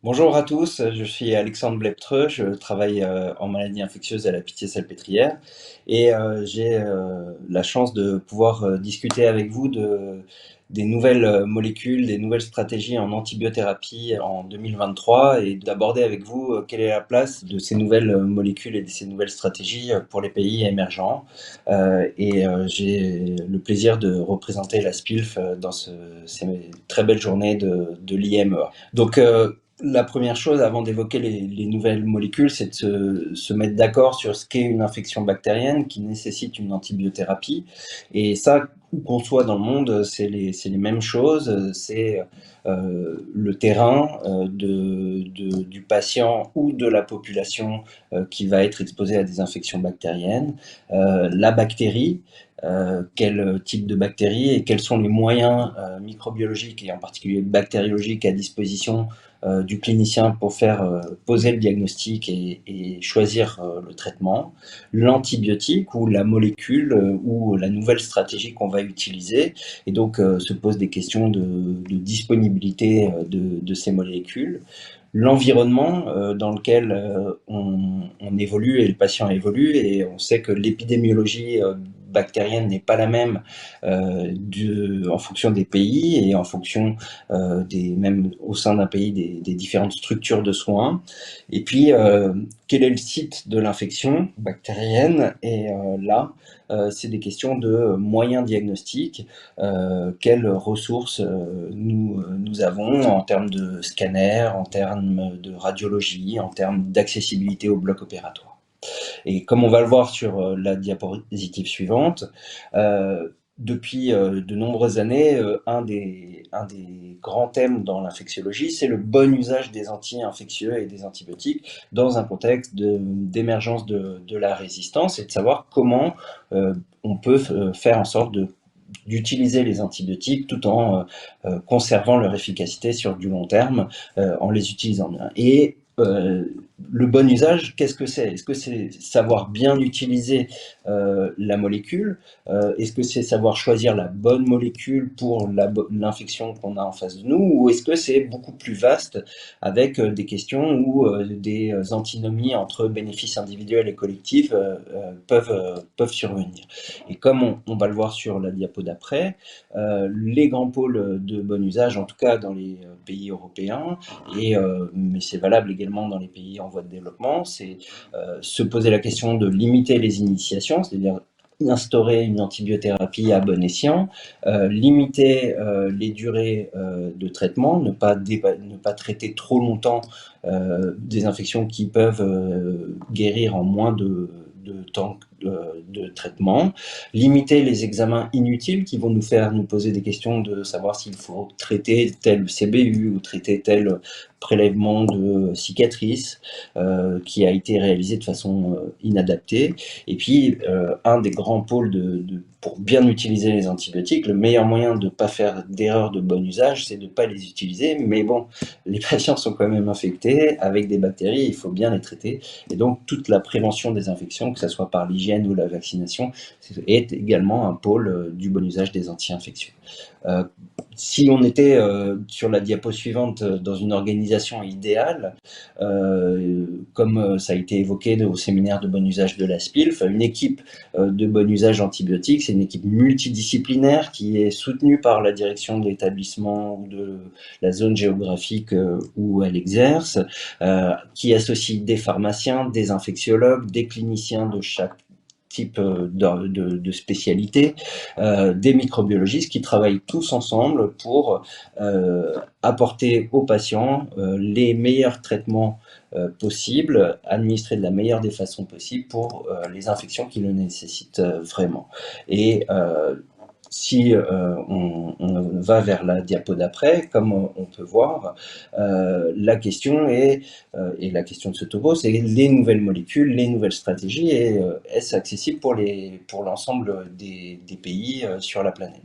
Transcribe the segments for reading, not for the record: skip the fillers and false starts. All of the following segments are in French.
Bonjour à tous, je suis Alexandre Bleptreux, je travaille en maladie infectieuse à la Pitié-Salpêtrière et j'ai la chance de pouvoir discuter avec vous des nouvelles molécules, des nouvelles stratégies en antibiothérapie en 2023 et d'aborder avec vous quelle est la place de ces nouvelles molécules et de ces nouvelles stratégies pour les pays émergents. J'ai le plaisir de représenter la SPILF dans ces très belles journées de l'IMEA. La première chose, avant d'évoquer les nouvelles molécules, c'est de se mettre d'accord sur ce qu'est une infection bactérienne qui nécessite une antibiothérapie. Et ça, où qu'on soit dans le monde, c'est les mêmes choses. C'est le terrain du patient ou de la population qui va être exposée à des infections bactériennes, la bactérie, quel type de bactérie et quels sont les moyens microbiologiques et en particulier bactériologiques à disposition du clinicien pour faire poser le diagnostic et choisir le traitement, l'antibiotique ou la molécule ou la nouvelle stratégie qu'on va utiliser. Et donc se posent des questions de disponibilité de ces molécules, l'environnement dans lequel on évolue et le patient évolue, et on sait que l'épidémiologie bactérienne n'est pas la même en fonction des pays et en fonction même au sein d'un pays des différentes structures de soins. Et puis, quel est le site de l'infection bactérienne? Et là, c'est des questions de moyens diagnostiques, quelles ressources nous avons en termes de scanner, en termes de radiologie, en termes d'accessibilité au bloc opératoire. Et comme on va le voir sur la diapositive suivante, depuis de nombreuses années, un des grands thèmes dans l'infectiologie, c'est le bon usage des anti-infectieux et des antibiotiques dans un contexte d'émergence de la résistance, et de savoir comment on peut faire en sorte d'utiliser les antibiotiques tout en conservant leur efficacité sur du long terme en les utilisant bien. Et le bon usage, qu'est-ce que c'est? Est-ce que c'est savoir bien utiliser la molécule? Est-ce que c'est savoir choisir la bonne molécule pour l'infection qu'on a en face de nous? Ou est-ce que c'est beaucoup plus vaste avec des questions où des antinomies entre bénéfices individuels et collectifs peuvent survenir? Et comme on va le voir sur la diapo d'après, les grands pôles de bon usage, en tout cas dans les pays européens, mais c'est valable également dans les pays en voie de développement, c'est se poser la question de limiter les initiations, c'est-à-dire instaurer une antibiothérapie à bon escient, limiter les durées de traitement, ne pas traiter trop longtemps des infections qui peuvent guérir en moins de temps de traitement, limiter les examens inutiles qui vont nous faire nous poser des questions de savoir s'il faut traiter tel CBU ou traiter tel prélèvement de cicatrice qui a été réalisé de façon inadaptée. Et puis, un des grands pôles pour bien utiliser les antibiotiques, le meilleur moyen de ne pas faire d'erreur de bon usage, c'est de ne pas les utiliser. Mais bon, les patients sont quand même infectés avec des bactéries, il faut bien les traiter. Et donc, toute la prévention des infections, que ce soit par l'hygiène ou la vaccination, est également un pôle du bon usage des anti-infectieux. Si on était sur la diapo suivante dans une organisation idéale, comme ça a été évoqué au séminaire de bon usage de la SPILF, une équipe de bon usage antibiotique, c'est une équipe multidisciplinaire qui est soutenue par la direction de l'établissement ou de la zone géographique où elle exerce, qui associe des pharmaciens, des infectiologues, des cliniciens de chaque type de spécialité, des microbiologistes qui travaillent tous ensemble pour apporter aux patients les meilleurs traitements possibles, administrés de la meilleure des façons possibles pour les infections qui le nécessitent vraiment. Et si on va vers la diapo d'après, comme on peut voir, la question est, et la question de ce topo, c'est les nouvelles molécules, les nouvelles stratégies, et est-ce accessible pour l'ensemble des pays sur la planète?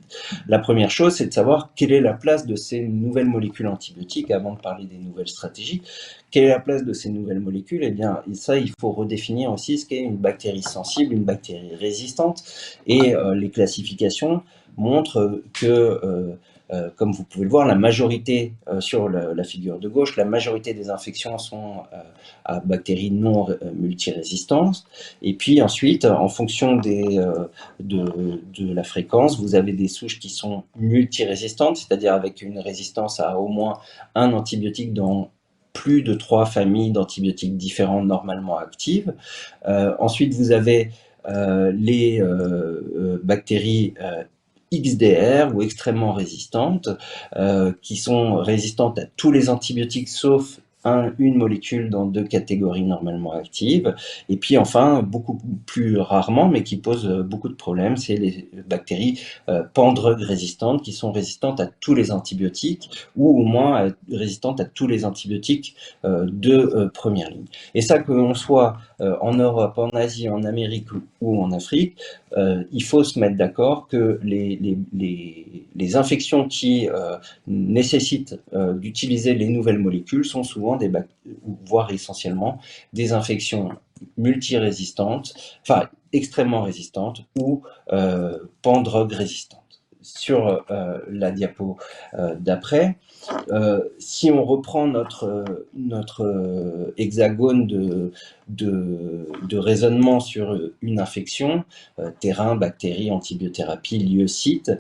La première chose, c'est de savoir quelle est la place de ces nouvelles molécules antibiotiques avant de parler des nouvelles stratégies. Quelle est la place de ces nouvelles molécules? Eh bien, ça, il faut redéfinir aussi ce qu'est une bactérie sensible, une bactérie résistante, et les classifications montrent que comme vous pouvez le voir, la majorité, sur la figure de gauche, la majorité des infections sont à bactéries non multirésistantes. Et puis ensuite, en fonction de la fréquence, vous avez des souches qui sont multirésistantes, c'est-à-dire avec une résistance à au moins un antibiotique dans plus de 3 familles d'antibiotiques différents normalement actives. Ensuite, vous avez les bactéries XDR ou extrêmement résistantes, qui sont résistantes à tous les antibiotiques sauf une molécule dans 2 catégories normalement actives. Et puis enfin, beaucoup plus rarement, mais qui posent beaucoup de problèmes, c'est les bactéries pan-drug résistantes, qui sont résistantes à tous les antibiotiques, ou au moins résistantes à tous les antibiotiques de première ligne. Et ça, que l'on soit en Europe, en Asie, en Amérique ou en Afrique, il faut se mettre d'accord que les infections qui nécessitent d'utiliser les nouvelles molécules sont souvent voire essentiellement, des infections multirésistantes, enfin extrêmement résistantes ou pan-drug résistantes. Sur la diapo d'après, si on reprend notre hexagone de raisonnement sur une infection, terrain, bactéries, antibiothérapie, lieu, site,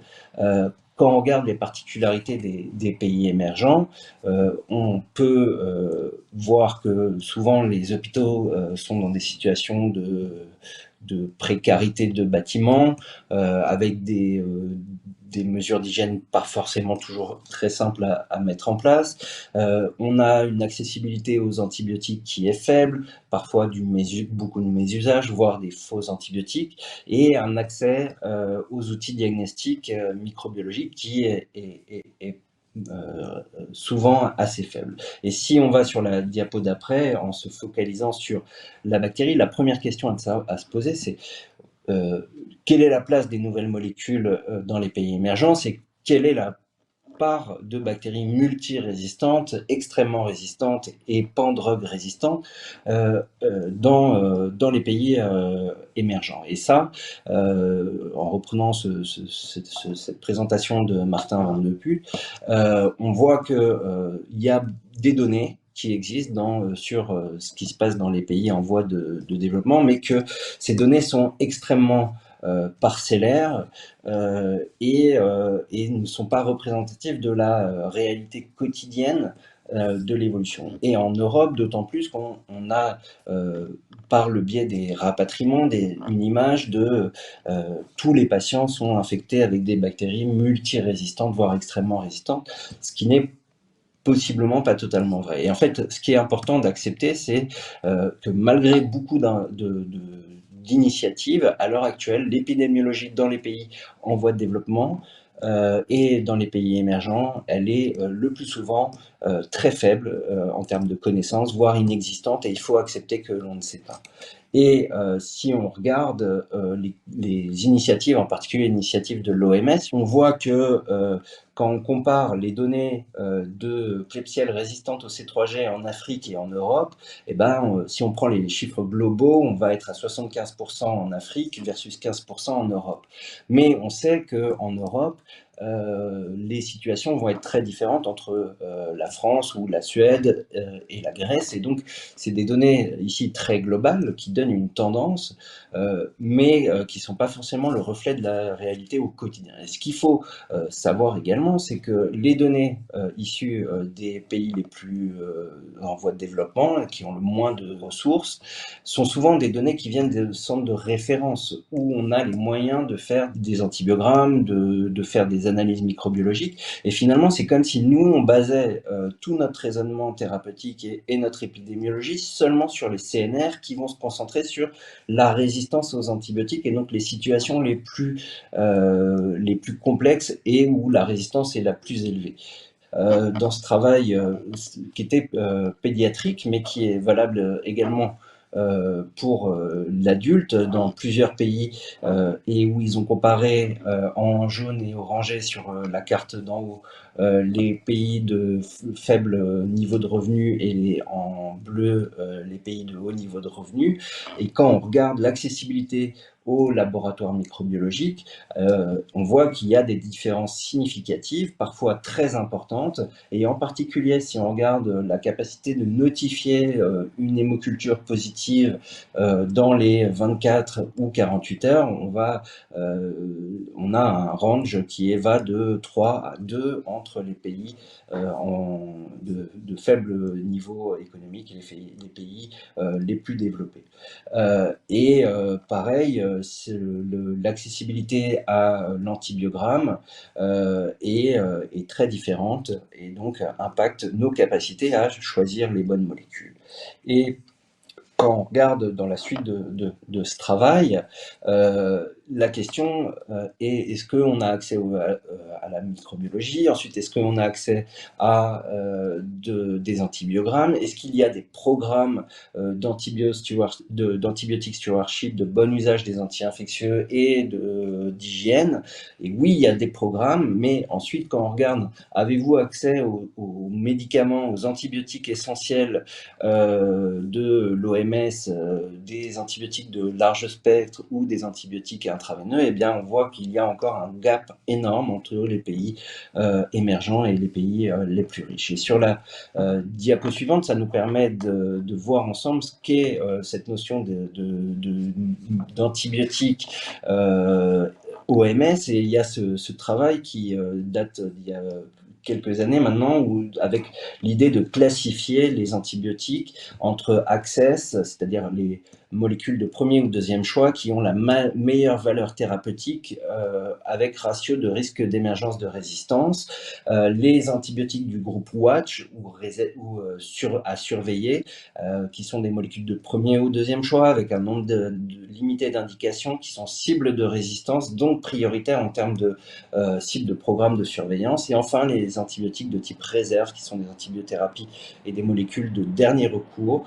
quand on regarde les particularités des pays émergents, on peut voir que souvent les hôpitaux sont dans des situations de précarité de bâtiments, avec des mesures d'hygiène pas forcément toujours très simples à mettre en place. On a une accessibilité aux antibiotiques qui est faible, parfois beaucoup de mésusage, voire des faux antibiotiques, et un accès aux outils diagnostiques microbiologiques qui est souvent assez faible. Et si on va sur la diapo d'après, en se focalisant sur la bactérie, la première question à se poser, c'est quelle est la place des nouvelles molécules dans les pays émergents? C'est quelle est la part de bactéries multirésistantes, extrêmement résistantes et pan-drug résistantes dans les pays émergents. Et ça, en reprenant cette présentation de Martin Van de Putte, on voit qu'il y a des données qui existent sur ce qui se passe dans les pays en voie de développement, mais que ces données sont extrêmement parcellaires et ne sont pas représentatives de la réalité quotidienne de l'évolution. Et en Europe, d'autant plus qu'on a, par le biais des rapatriements, une image de tous les patients sont infectés avec des bactéries multirésistantes, voire extrêmement résistantes, ce qui n'est possiblement pas totalement vrai. Et en fait, ce qui est important d'accepter, c'est que malgré beaucoup d'initiatives, à l'heure actuelle, l'épidémiologie dans les pays en voie de développement et dans les pays émergents, elle est le plus souvent très faible en termes de connaissances, voire inexistante, et il faut accepter que l'on ne sait pas. Et si on regarde les initiatives, en particulier l'initiative de l'OMS, on voit que quand on compare les données de Klebsiella résistantes au C3G en Afrique et en Europe, eh ben, si on prend les chiffres globaux, on va être à 75% en Afrique versus 15% en Europe. Mais on sait qu'en Europe, les situations vont être très différentes entre la France ou la Suède et la Grèce. Et donc, c'est des données ici très globales qui donnent une tendance, mais qui ne sont pas forcément le reflet de la réalité au quotidien. Et ce qu'il faut savoir également, c'est que les données issues des pays les plus en voie de développement, qui ont le moins de ressources, sont souvent des données qui viennent des centres de référence, où on a les moyens de faire des antibiogrammes, de faire des analyses microbiologiques. Et finalement, c'est comme si nous, on basait tout notre raisonnement thérapeutique et notre épidémiologie seulement sur les CNR, qui vont se concentrer sur la résistance aux antibiotiques et donc les situations les plus complexes et où la résistance est la plus élevée. Dans ce travail qui était pédiatrique, mais qui est valable également pour l'adulte dans plusieurs pays et où ils ont comparé en jaune et orangé sur la carte d'en haut les pays de faible niveau de revenu et en bleu les pays de haut niveau de revenu. Et quand on regarde l'accessibilité au laboratoire microbiologique, on voit qu'il y a des différences significatives, parfois très importantes, et en particulier si on regarde la capacité de notifier une hémoculture positive dans les 24 ou 48 heures, on a un range qui va de 3 à 2 entre les pays de faible niveau économique et les pays les plus développés. Pareil, l'accessibilité à l'antibiogramme est très différente et donc impacte nos capacités à choisir les bonnes molécules. Et quand on regarde dans la suite de ce travail, la question est: est-ce qu'on a accès à la microbiologie? Ensuite, est-ce qu'on a accès à des antibiogrammes? Est-ce qu'il y a des programmes d'antibiotic stewardship, de bon usage des anti-infectieux et d'hygiène? Et oui, il y a des programmes, mais ensuite, quand on regarde, avez-vous accès aux médicaments, aux antibiotiques essentiels de l'OMS, des antibiotiques de large spectre ou des antibiotiques intraveineux, eh bien on voit qu'il y a encore un gap énorme entre les pays émergents et les pays les plus riches. Et sur la diapo suivante, ça nous permet de voir ensemble ce qu'est cette notion d'antibiotique OMS, et il y a ce travail qui date d'il y a quelques années maintenant, avec l'idée de classifier les antibiotiques entre access, c'est-à-dire les molécules de premier ou deuxième choix qui ont la meilleure valeur thérapeutique avec ratio de risque d'émergence de résistance, les antibiotiques du groupe Watch à surveiller, qui sont des molécules de premier ou deuxième choix avec un nombre limité d'indications qui sont cibles de résistance, donc prioritaires en termes de cibles de programme de surveillance. Et enfin, les antibiotiques de type réserve, qui sont des antibiothérapies et des molécules de dernier recours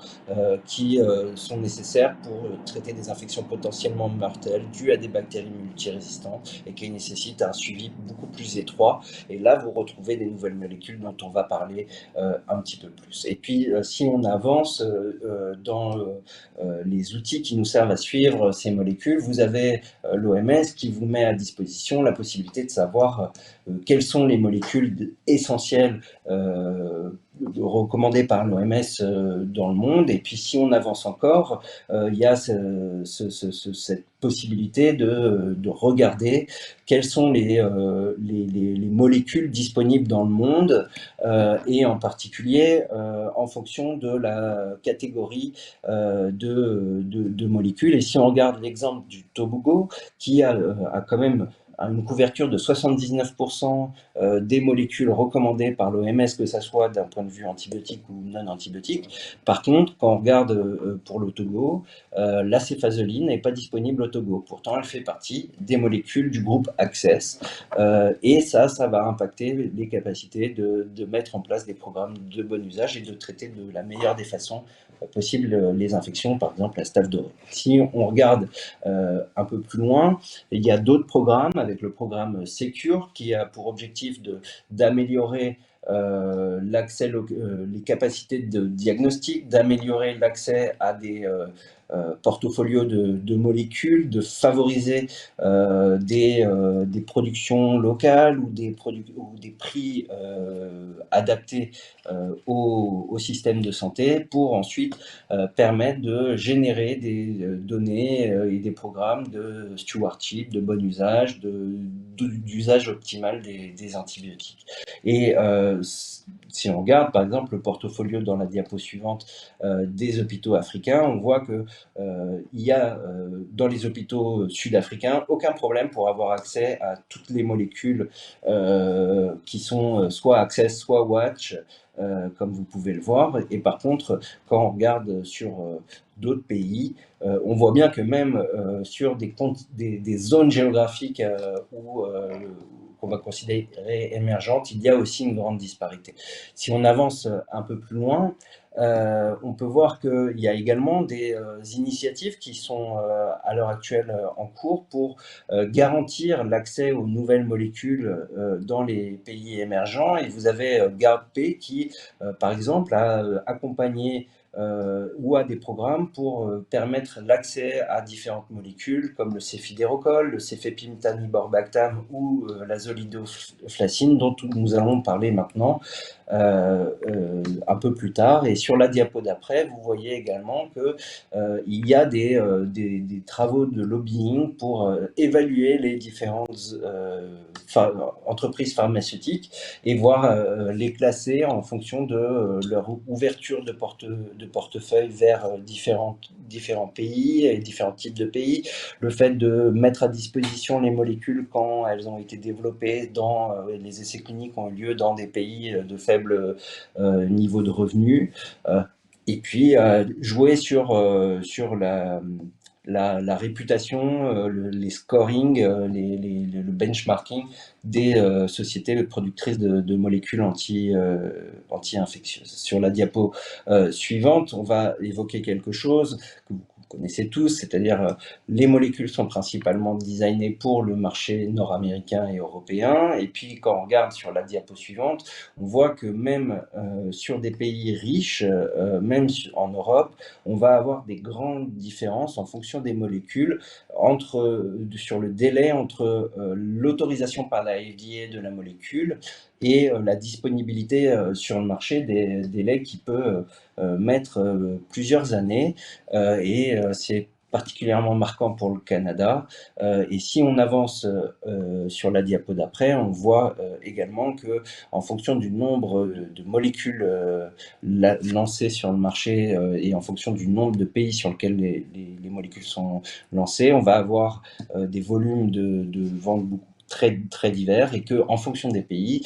qui sont nécessaires pour traiter des infections potentiellement mortelles dues à des bactéries multirésistantes et qui nécessitent un suivi beaucoup plus étroit. Et là, vous retrouvez des nouvelles molécules dont on va parler un petit peu plus. Et puis, si on avance dans les outils qui nous servent à suivre ces molécules, vous avez l'OMS qui vous met à disposition la possibilité de savoir quelles sont les molécules essentielles recommandées par l'OMS dans le monde. Et puis si on avance encore, il y a cette possibilité de regarder quelles sont les molécules disponibles dans le monde, et en particulier en fonction de la catégorie de molécules. Et si on regarde l'exemple du Tobago, qui a quand même une couverture de 79% des molécules recommandées par l'OMS, que ce soit d'un point de vue antibiotique ou non antibiotique. Par contre, quand on regarde pour le Togo, la céphazoline n'est pas disponible au Togo. Pourtant, elle fait partie des molécules du groupe Access. Et ça va impacter les capacités de mettre en place des programmes de bon usage et de traiter de la meilleure des façons possible les infections, par exemple la Staph dorée. Si on regarde un peu plus loin, il y a d'autres programmes, avec le programme Secure, qui a pour objectif d'améliorer l'accès, les capacités de diagnostic, d'améliorer l'accès à des portfolios de molécules, de favoriser des productions locales ou des prix adaptés au système de santé, pour ensuite permettre de générer des données et des programmes de stewardship, de bon usage, d'usage optimal des antibiotiques. Et si on regarde par exemple le portfolio dans la diapo suivante des hôpitaux africains, on voit que il y a dans les hôpitaux sud-africains aucun problème pour avoir accès à toutes les molécules qui sont soit Access, soit Watch, comme vous pouvez le voir. Et par contre, quand on regarde sur d'autres pays, on voit bien que même sur des zones géographiques qu'on va considérer émergentes, il y a aussi une grande disparité. Si on avance un peu plus loin, on peut voir qu'il y a également des initiatives qui sont à l'heure actuelle en cours pour garantir l'accès aux nouvelles molécules dans les pays émergents. Et vous avez GARDP qui, par exemple, a accompagné ou a des programmes pour permettre l'accès à différentes molécules comme le cefidérocol, le cefepime-taniborbactam ou la zolidoflacine dont nous allons parler maintenant un peu plus tard. Et sur la diapo d'après, vous voyez également qu'il y a des travaux de lobbying pour évaluer les différentes entreprises pharmaceutiques et voir les classer en fonction de leur ouverture de portefeuille vers différents pays et différents types de pays. Le fait de mettre à disposition les molécules quand elles ont été développées dans les essais cliniques ont eu lieu dans des pays de faible niveau de revenus. Et puis jouer sur la réputation, les scoring, le benchmarking des sociétés productrices de molécules anti-infectieuses. Sur la diapo suivante, on va évoquer quelque chose que vous connaissez tous, c'est-à-dire les molécules sont principalement designées pour le marché nord-américain et européen. Et puis quand on regarde sur la diapo suivante, on voit que même sur des pays riches, même en Europe, on va avoir des grandes différences en fonction des molécules sur le délai entre l'autorisation par la FDA de la molécule et la disponibilité sur le marché des délais qui peut mettre plusieurs années. Et c'est particulièrement marquant pour le Canada. Et si on avance sur la diapo d'après, on voit également que en fonction du nombre de molécules lancées sur le marché et en fonction du nombre de pays sur lesquels les molécules sont lancées, on va avoir des volumes de vente très divers et que en fonction des pays,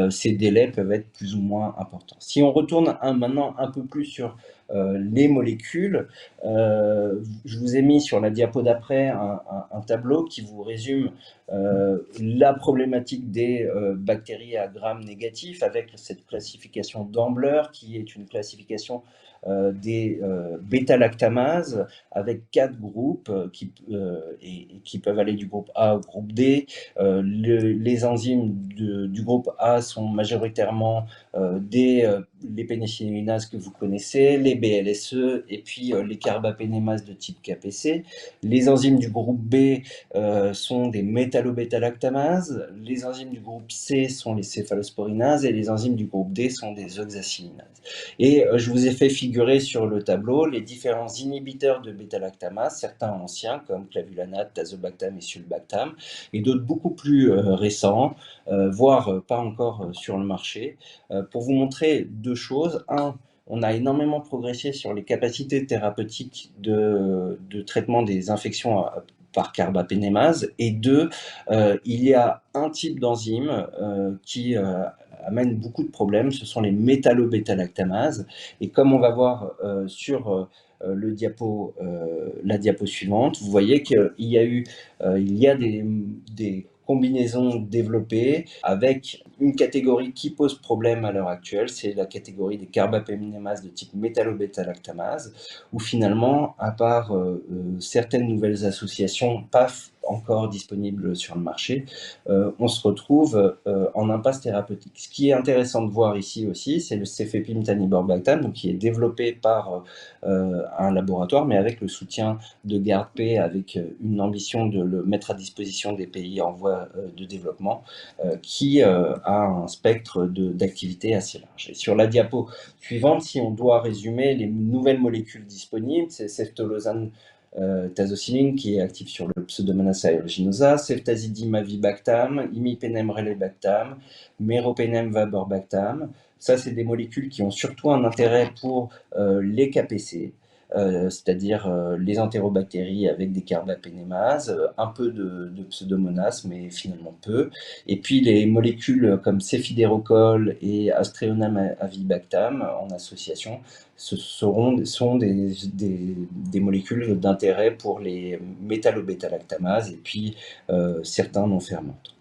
ces délais peuvent être plus ou moins importants. Si on retourne maintenant un peu plus sur les molécules, je vous ai mis sur la diapo d'après un tableau qui vous résume la problématique des bactéries à Gram négatif avec cette classification d'Ambler qui est une classification des bêta-lactamases avec 4 groupes qui peuvent aller du groupe A au groupe D. Les enzymes du groupe A sont majoritairement les pénicillinases que vous connaissez, les BLSE et puis les carbapénémases de type KPC. Les enzymes du groupe B sont des métallobêta-lactamases, les enzymes du groupe C sont les céphalosporinases et les enzymes du groupe D sont des oxacillinases. Et je vous ai fait figurer sur le tableau les différents inhibiteurs de bêta-lactamase, certains anciens comme clavulanate, tazobactam et sulbactam, et d'autres beaucoup plus récents, voire pas encore sur le marché, pour vous montrer deux choses. Un, on a énormément progressé sur les capacités thérapeutiques de traitement des infections par carbapénémase, et deux, il y a un type d'enzyme qui amène beaucoup de problèmes, ce sont les métallobêta-lactamases, et comme on va voir sur la diapo suivante, vous voyez qu'il y a des combinaisons développées avec une catégorie qui pose problème à l'heure actuelle, c'est la catégorie des carbapénémases de type métallobêta-lactamase, où finalement, à part certaines nouvelles associations, pas encore disponibles sur le marché, on se retrouve en impasse thérapeutique. Ce qui est intéressant de voir ici aussi, c'est le cefepime-taniborbactam, donc qui est développé par un laboratoire, mais avec le soutien de GARDP, avec une ambition de le mettre à disposition des pays en voie de développement, qui a un spectre d'activité assez large. Et sur la diapo suivante, si on doit résumer les nouvelles molécules disponibles, c'est ceftolozane tazocilline qui est actif sur le Pseudomonas aeruginosa, ceftazidime avibactam, imipenem relebactam, meropenem vaborbactam. Ça, c'est des molécules qui ont surtout un intérêt pour les KPC, c'est-à-dire les entérobactéries avec des carbapénémases, un peu de pseudomonas, mais finalement peu. Et puis les molécules comme cefidérocol et astreonam avibactam en association sont des molécules d'intérêt pour les métallobêta-lactamases et puis certains non fermentants.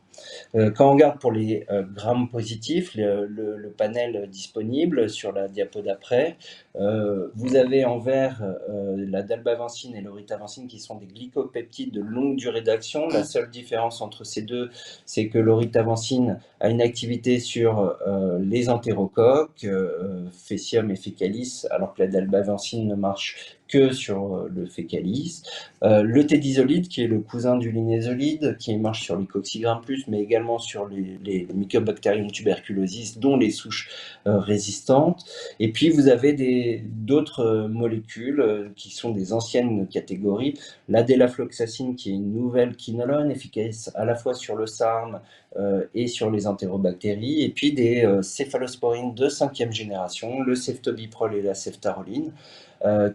Quand on regarde pour les grammes positifs, le panel disponible sur la diapo d'après, vous avez en vert la dalbavancine et l'oritavancine qui sont des glycopeptides de longue durée d'action. La seule différence entre ces deux, c'est que l'oritavancine a une activité sur les entérocoques, Faecium et Fecalis, alors que la dalbavancine ne marche que sur le fécalis. Le tédisolide, qui est le cousin du linésolide, qui marche sur les coccigram+, mais également sur les Mycobacterium tuberculosis, dont les souches résistantes. Et puis vous avez d'autres molécules qui sont des anciennes catégories. La délafloxacine, qui est une nouvelle quinolone, efficace à la fois sur le SARM et sur les entérobactéries. Et puis des céphalosporines de 5e génération, le ceftobiprol et la ceftaroline,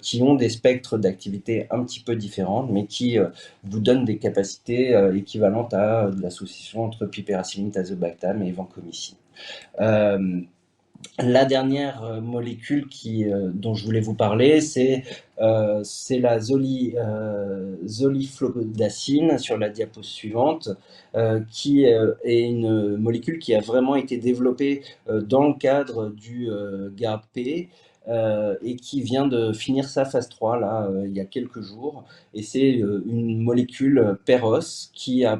qui ont des spectres d'activité un petit peu différentes, mais qui vous donnent des capacités équivalentes à de l'association entre piperacillin, tazobactam et vancomycine. La dernière molécule dont je voulais vous parler, c'est la zoliflodacine sur la diapo suivante, qui est une molécule qui a vraiment été développée dans le cadre du GAP et qui vient de finir sa phase 3 là, il y a quelques jours. Et c'est une molécule Peros qui a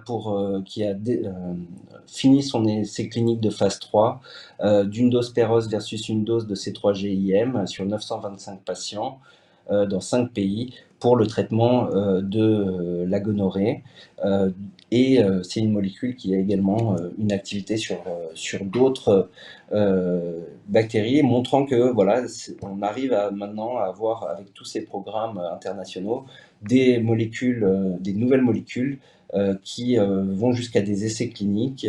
fini ses cliniques de phase 3 d'une dose Peros versus une dose de C3-GIM sur 925 patients dans 5 pays pour le traitement de la gonorrhée. C'est une molécule qui a également une activité sur d'autres bactéries, montrant que voilà, on arrive maintenant à avoir, avec tous ces programmes internationaux, des nouvelles molécules qui vont jusqu'à des essais cliniques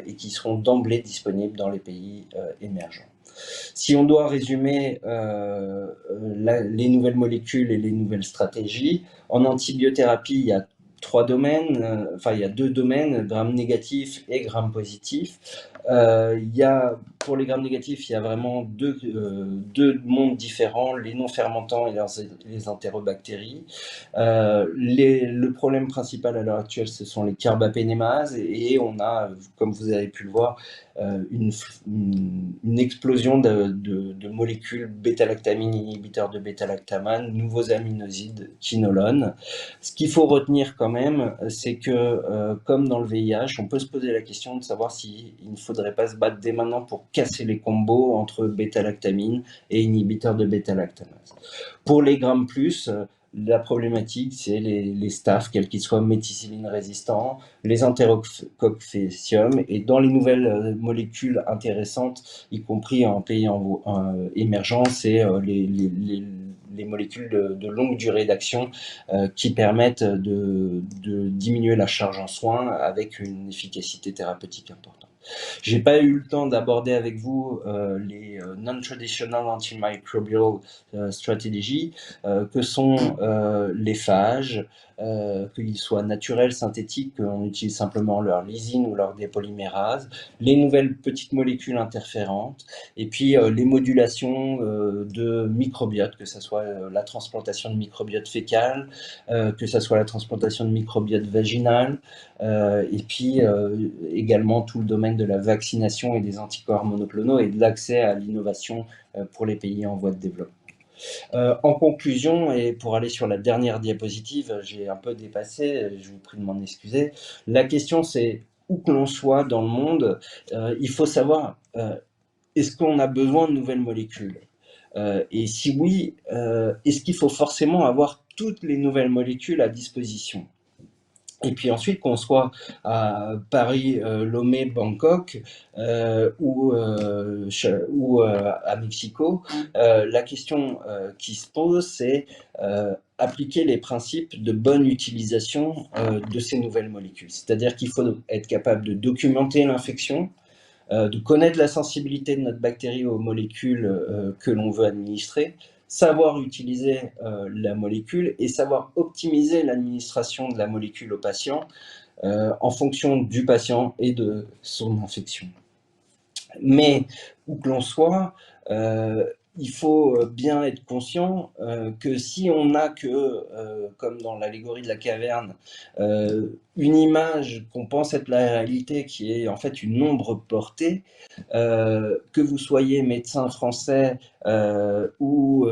et qui seront d'emblée disponibles dans les pays émergents. Si on doit résumer les nouvelles molécules et les nouvelles stratégies, en antibiothérapie, il y a il y a 2 domaines, gram négatif et gram positif. Pour les grammes négatifs, il y a vraiment deux mondes différents, les non fermentants et les entérobactéries. Le problème principal à l'heure actuelle, ce sont les carbapénémases, et on a, comme vous avez pu le voir, une explosion de molécules bêta-lactamine, inhibiteurs de bêta-lactamane, nouveaux aminosides, quinolones. Ce qu'il faut retenir quand même, c'est que, comme dans le VIH, on peut se poser la question de savoir s'il ne faudrait pas se battre dès maintenant pour casser les combos entre bêta-lactamine et inhibiteurs de bêta-lactamase. Pour les grammes plus, la problématique, c'est les staph, quels qu'ils soient méticilline résistants, les entérocoques Faecium, et dans les nouvelles molécules intéressantes, y compris en pays émergents, c'est les molécules de longue durée d'action qui permettent de diminuer la charge en soins avec une efficacité thérapeutique importante. J'ai pas eu le temps d'aborder avec vous les non-traditional antimicrobial strategies que sont les phages, qu'ils soient naturels, synthétiques, qu'on utilise simplement leur lysine ou leur dépolymérase, les nouvelles petites molécules interférantes, et puis les modulations de microbiote, que ce soit la transplantation de microbiote fécal, que ce soit la transplantation de microbiote vaginal, et puis également tout le domaine de la vaccination et des anticorps monoclonaux et de l'accès à l'innovation pour les pays en voie de développement. En conclusion, et pour aller sur la dernière diapositive, j'ai un peu dépassé, je vous prie de m'en excuser. La question, c'est où que l'on soit dans le monde, il faut savoir, est-ce qu'on a besoin de nouvelles molécules? Et si oui, est-ce qu'il faut forcément avoir toutes les nouvelles molécules à disposition? Et puis ensuite, qu'on soit à Paris, Lomé, Bangkok ou à Mexico, la question qui se pose, c'est appliquer les principes de bonne utilisation de ces nouvelles molécules. C'est-à-dire qu'il faut être capable de documenter l'infection, de connaître la sensibilité de notre bactérie aux molécules que l'on veut administrer, savoir utiliser la molécule et savoir optimiser l'administration de la molécule au patient en fonction du patient et de son infection. Mais où que l'on soit, il faut bien être conscient que si on n'a que, comme dans l'allégorie de la caverne, une image qu'on pense être la réalité, qui est en fait une ombre portée, que vous soyez médecin français ou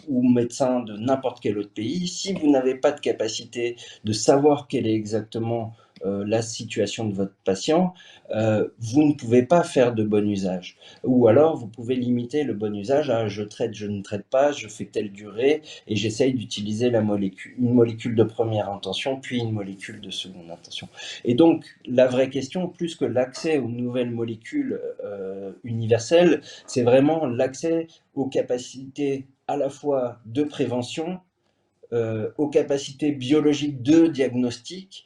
médecin de n'importe quel autre pays, si vous n'avez pas de capacité de savoir quelle est exactement la situation de votre patient, vous ne pouvez pas faire de bon usage. Ou alors, vous pouvez limiter le bon usage à je traite, je ne traite pas, je fais telle durée et j'essaye d'utiliser une molécule de première intention, puis une molécule de seconde intention. Et donc, la vraie question, plus que l'accès aux nouvelles molécules universelles, c'est vraiment l'accès aux capacités à la fois de prévention, aux capacités biologiques de diagnostic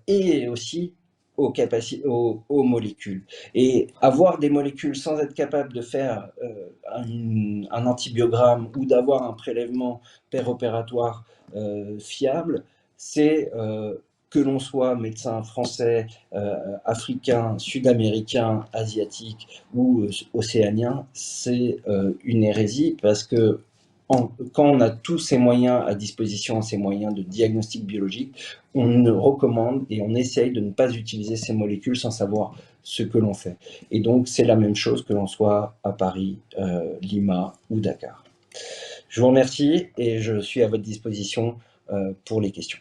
et aussi aux molécules. Et avoir des molécules sans être capable de faire un antibiogramme ou d'avoir un prélèvement péropératoire fiable, c'est que l'on soit médecin français, africain, sud-américain, asiatique ou océanien, c'est une hérésie parce que quand on a tous ces moyens à disposition, ces moyens de diagnostic biologique, on recommande et on essaye de ne pas utiliser ces molécules sans savoir ce que l'on fait. Et donc, c'est la même chose que l'on soit à Paris, Lima ou Dakar. Je vous remercie et je suis à votre disposition pour les questions.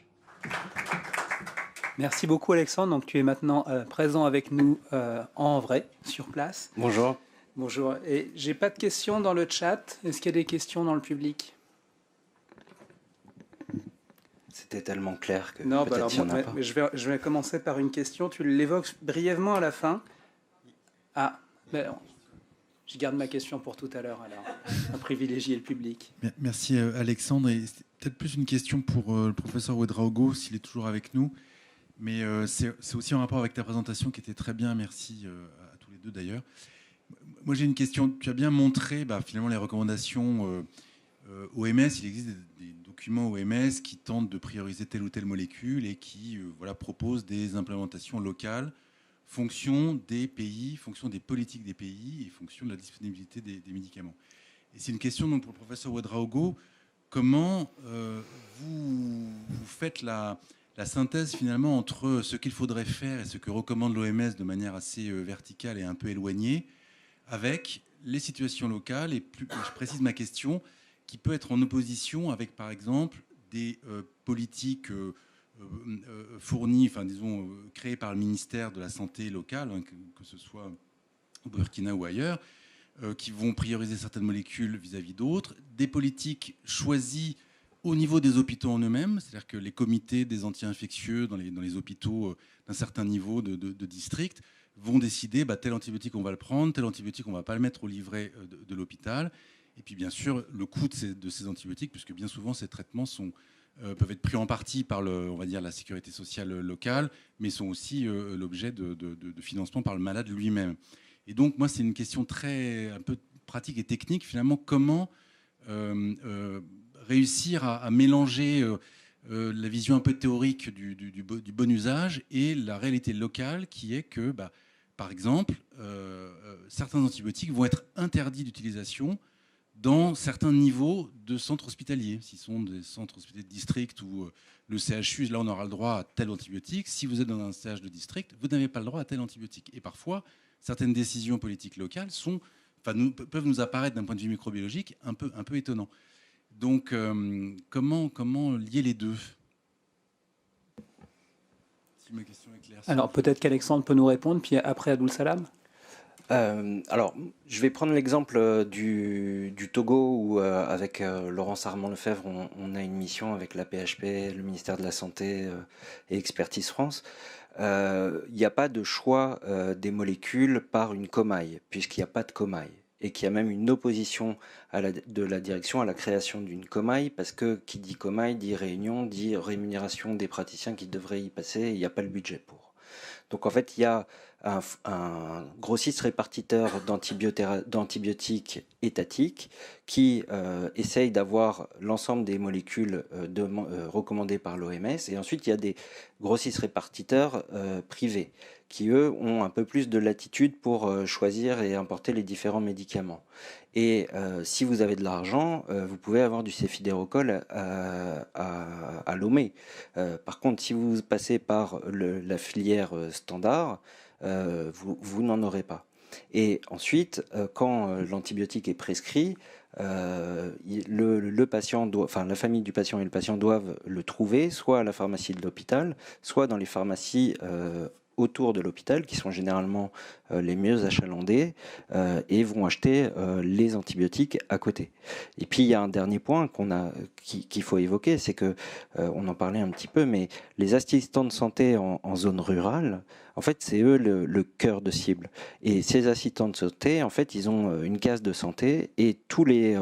Merci beaucoup Alexandre. Donc tu es maintenant présent avec nous en vrai, sur place. Bonjour. Bonjour. Et j'ai pas de questions dans le chat. Est-ce qu'il y a des questions dans le public? C'était tellement clair que non, peut-être qu'il n'y en a pas. Mais je vais commencer par une question. Tu l'évoques brièvement à la fin. Ah, mais je garde ma question pour tout à l'heure alors. On privilégie le public. Merci Alexandre. Et c'est peut-être plus une question pour le professeur Ouedraogo, s'il est toujours avec nous. Mais c'est aussi en rapport avec ta présentation qui était très bien. Merci à tous les deux d'ailleurs. Moi j'ai une question. Tu as bien montré finalement les recommandations OMS. Il existe des documents OMS qui tentent de prioriser telle ou telle molécule et qui proposent des implémentations locales fonction des pays, fonction des politiques des pays et fonction de la disponibilité des médicaments. Et c'est une question donc, pour le professeur Ouedraogo. Comment vous faites la synthèse finalement entre ce qu'il faudrait faire et ce que recommande l'OMS de manière assez verticale et un peu éloignée avec les situations locales et je précise ma question, qui peut être en opposition avec par exemple des politiques fournies, créées par le ministère de la Santé locale, que ce soit au Burkina ou ailleurs, qui vont prioriser certaines molécules vis-à-vis d'autres, des politiques choisies au niveau des hôpitaux en eux-mêmes, c'est-à-dire que les comités des anti-infectieux dans les hôpitaux d'un certain niveau de district vont décider tel antibiotique on va le prendre, tel antibiotique on ne va pas le mettre au livret de l'hôpital. Et puis bien sûr le coût de ces antibiotiques, puisque bien souvent ces traitements peuvent être pris en partie par la sécurité sociale locale, mais sont aussi l'objet de financement par le malade lui-même. Et donc moi c'est une question un peu pratique et technique finalement, comment réussir à mélanger la vision un peu théorique du bon usage et la réalité locale qui est que, par exemple, certains antibiotiques vont être interdits d'utilisation dans certains niveaux de centres hospitaliers. S'ils sont des centres hospitaliers de district ou le CHU, là on aura le droit à tel antibiotique. Si vous êtes dans un CH de district, vous n'avez pas le droit à tel antibiotique. Et parfois, certaines décisions politiques locales peuvent nous apparaître d'un point de vue microbiologique un peu étonnant. Donc, comment lier les deux? Si ma question est claire. Alors, peut-être qu'Alexandre peut nous répondre, puis après Abdoul Salam. Alors, je vais prendre l'exemple du Togo où, avec Laurence Armand-Lefebvre, on a une mission avec la PHP, le ministère de la Santé et Expertise France. Il n'y a pas de choix des molécules par une comaille, puisqu'il n'y a pas de comaille. Et qu'il y a même une opposition de la direction à la création d'une comaille, parce que qui dit comaille dit réunion, dit rémunération des praticiens qui devraient y passer, et il n'y a pas le budget pour. Donc en fait, il y a un grossiste répartiteur d'antibiotiques étatiques qui essaye d'avoir l'ensemble des molécules recommandées par l'OMS. Et ensuite, il y a des grossistes répartiteurs privés qui, eux, ont un peu plus de latitude pour choisir et importer les différents médicaments. Et si vous avez de l'argent, vous pouvez avoir du céphidérocol à Lomé. Par contre, si vous passez par la filière standard, vous n'en aurez pas. Et ensuite, quand l'antibiotique est prescrit, le patient la famille du patient et le patient doivent le trouver soit à la pharmacie de l'hôpital, soit dans les pharmacies autour de l'hôpital, qui sont généralement les mieux achalandés, et vont acheter les antibiotiques à côté. Et puis il y a un dernier point qu'il faut évoquer, c'est que on en parlait un petit peu, mais les assistants de santé en zone rurale, en fait, c'est eux le cœur de cible. Et ces assistants de santé, en fait, ils ont une case de santé et tous les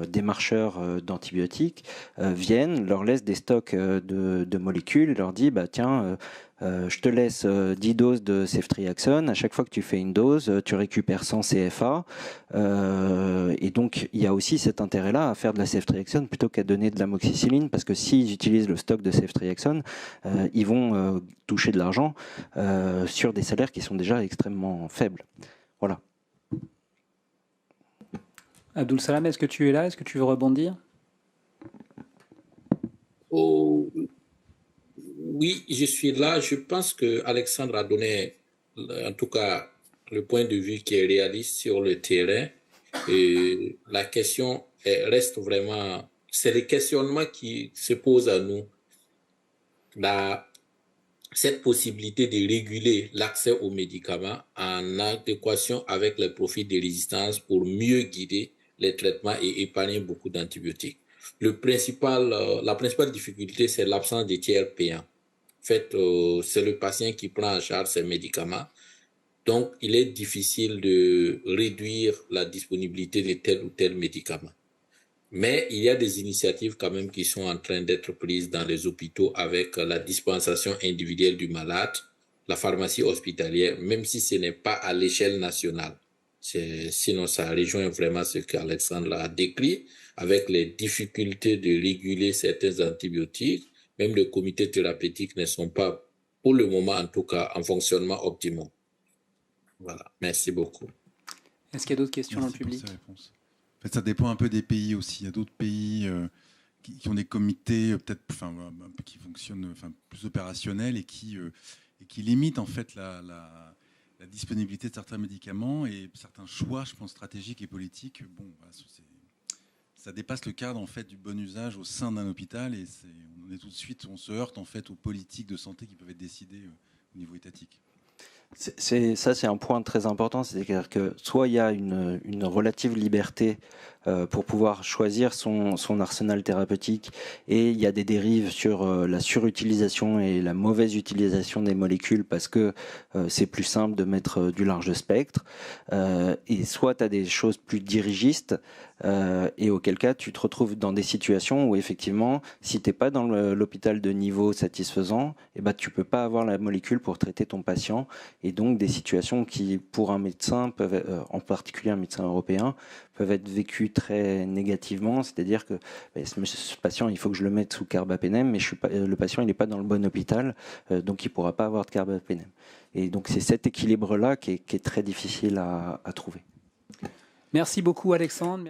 démarcheurs d'antibiotiques viennent, leur laissent des stocks de molécules et leur disent, bah tiens, je te laisse 10 doses de ceftriaxone. À chaque fois que tu fais une dose, tu récupères 100 CFA. Et donc, il y a aussi cet intérêt-là à faire de la ceftriaxone plutôt qu'à donner de l'amoxicilline, parce que s'ils utilisent le stock de ceftriaxone, ils vont toucher de l'argent sur des salaires qui sont déjà extrêmement faibles. Voilà. Abdoul Salam, est-ce que tu es là? Est-ce que tu veux rebondir? Oui, je suis là. Je pense que Alexandre a donné, en tout cas, le point de vue qui est réaliste sur le terrain. Et la question reste vraiment... C'est le questionnement qui se pose à nous. Cette possibilité de réguler l'accès aux médicaments en adéquation avec les profils de résistance pour mieux guider les traitements et épargner beaucoup d'antibiotiques. La principale difficulté, c'est l'absence de tiers payants. En fait, c'est le patient qui prend en charge ses médicaments. Donc, il est difficile de réduire la disponibilité de tel ou tel médicament. Mais il y a des initiatives quand même qui sont en train d'être prises dans les hôpitaux avec la dispensation individuelle du malade, la pharmacie hospitalière, même si ce n'est pas à l'échelle nationale. Sinon, ça rejoint vraiment ce qu'Alexandre a décrit, avec les difficultés de réguler certains antibiotiques. Même les comités thérapeutiques ne sont pas, pour le moment en tout cas, en fonctionnement optimal. Voilà, merci beaucoup. Est-ce qu'il y a d'autres questions dans le public? En fait, ça dépend un peu des pays aussi. Il y a d'autres pays qui ont des comités peut-être, qui fonctionnent plus opérationnels et qui limitent en fait la disponibilité de certains médicaments et certains choix, je pense, stratégiques et politiques. Bon, ça dépasse le cadre en fait du bon usage au sein d'un hôpital et on se heurte en fait aux politiques de santé qui peuvent être décidées au niveau étatique. C'est un point très important, c'est-à-dire que soit il y a une relative liberté pour pouvoir choisir son arsenal thérapeutique et il y a des dérives sur la surutilisation et la mauvaise utilisation des molécules parce que c'est plus simple de mettre du large spectre, et soit tu as des choses plus dirigistes et auquel cas tu te retrouves dans des situations où effectivement si tu n'es pas dans l'hôpital de niveau satisfaisant, et ben, tu peux pas avoir la molécule pour traiter ton patient. Et donc des situations qui, pour un médecin, en particulier un médecin européen, peuvent être vécues très négativement. C'est-à-dire que ce patient, il faut que je le mette sous carbapénem, mais le patient, il n'est pas dans le bon hôpital, donc il ne pourra pas avoir de carbapénem. Et donc c'est cet équilibre-là qui est très difficile à trouver. Merci beaucoup Alexandre.